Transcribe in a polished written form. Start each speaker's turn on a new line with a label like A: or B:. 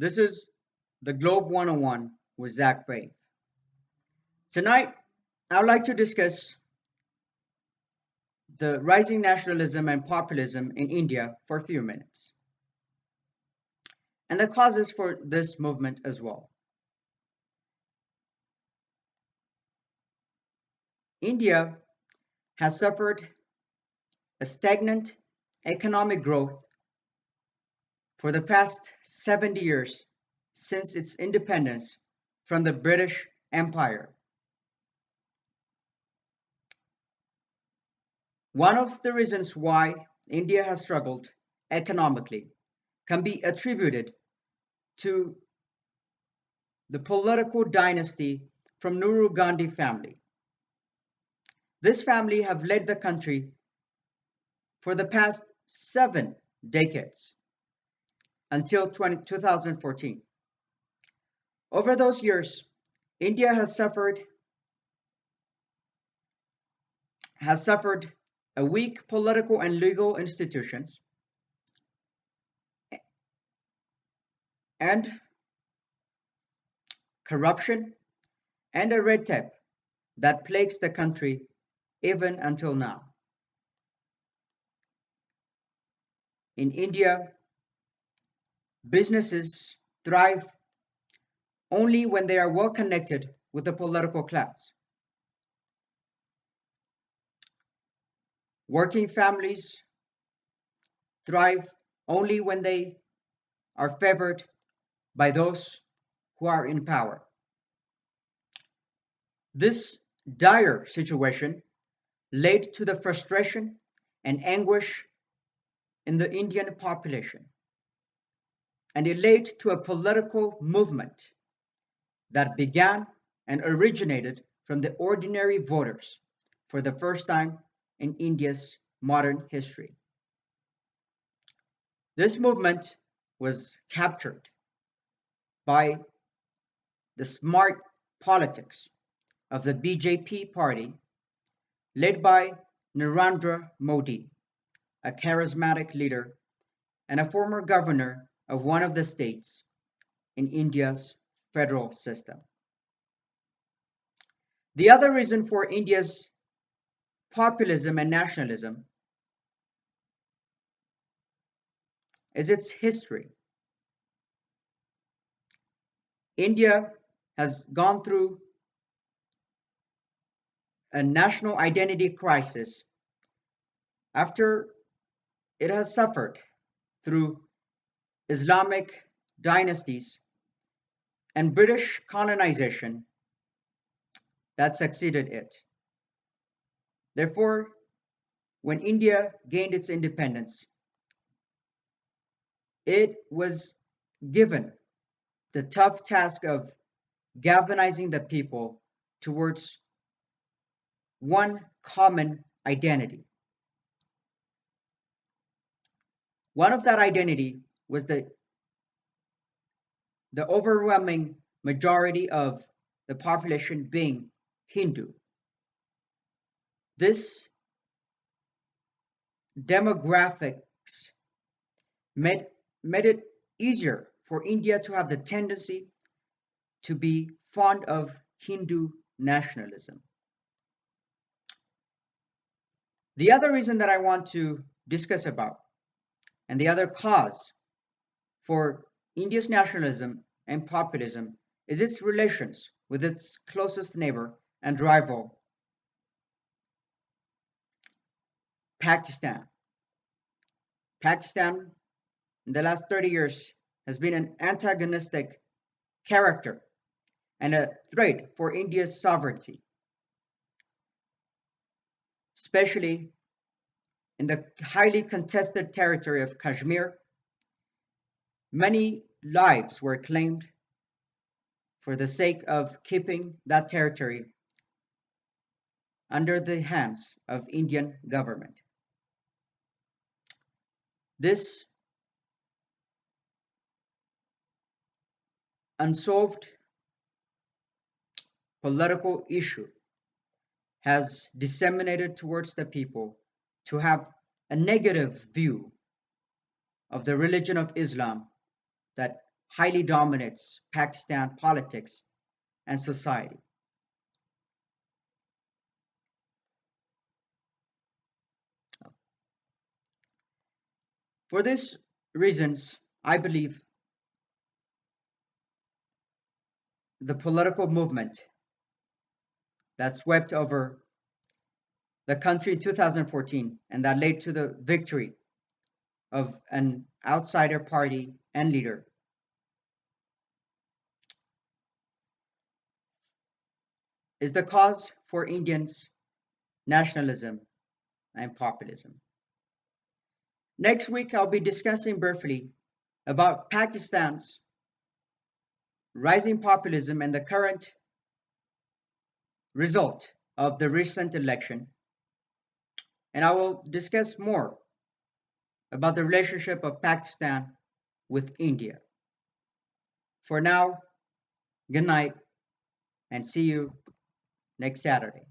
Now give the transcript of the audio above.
A: This is the Globe 101 with Zach Brave. Tonight, I would like to discuss the rising nationalism and populism in India for a few minutes, and the causes for this movement as well. India has suffered a stagnant economic growth for the past 70 years since its independence from the British Empire. One of the reasons why India has struggled economically can be attributed to the political dynasty from Nehru Gandhi family. This family have led the country for the past 7 decades until 2014. Over those years, India has suffered a weak political and legal institutions and corruption and a red tape that plagues the country even until now. In India, businesses thrive only when they are well connected with the political class. Working families thrive only when they are favored by those who are in power. This dire situation led to the frustration and anguish in the Indian population, and it led to a political movement that began and originated from the ordinary voters for the first time in India's modern history. This movement was captured by the smart politics of the BJP party led by Narendra Modi, a charismatic leader and a former governor of one of the states in India's federal system. The other reason for India's populism and nationalism is its history. India has gone through a national identity crisis after it has suffered through Islamic dynasties and British colonization that succeeded it. Therefore, when India gained its independence, it was given the tough task of galvanizing the people towards one common identity. One of that identity was the overwhelming majority of the population being Hindu. This demographics made it easier for India to have the tendency to be fond of Hindu nationalism. The other reason that I want to discuss about, and the other cause for India's nationalism and populism, is its relations with its closest neighbor and rival, Pakistan. Pakistan, in the last 30 years, has been an antagonistic character and a threat for India's sovereignty, especially in the highly contested territory of Kashmir. Many lives were claimed for the sake of keeping that territory under the hands of Indian government. This unsolved political issue has disseminated towards the people to have a negative view of the religion of Islam that highly dominates Pakistan politics and society. For these reasons, I believe the political movement that swept over the country in 2014 and that led to the victory of an outsider party and leader is the cause for Indians' nationalism and populism. Next week, I'll be discussing briefly about Pakistan's rising populism and the current result of the recent election. And I will discuss more about the relationship of Pakistan with India. For now, good night and see you next Saturday.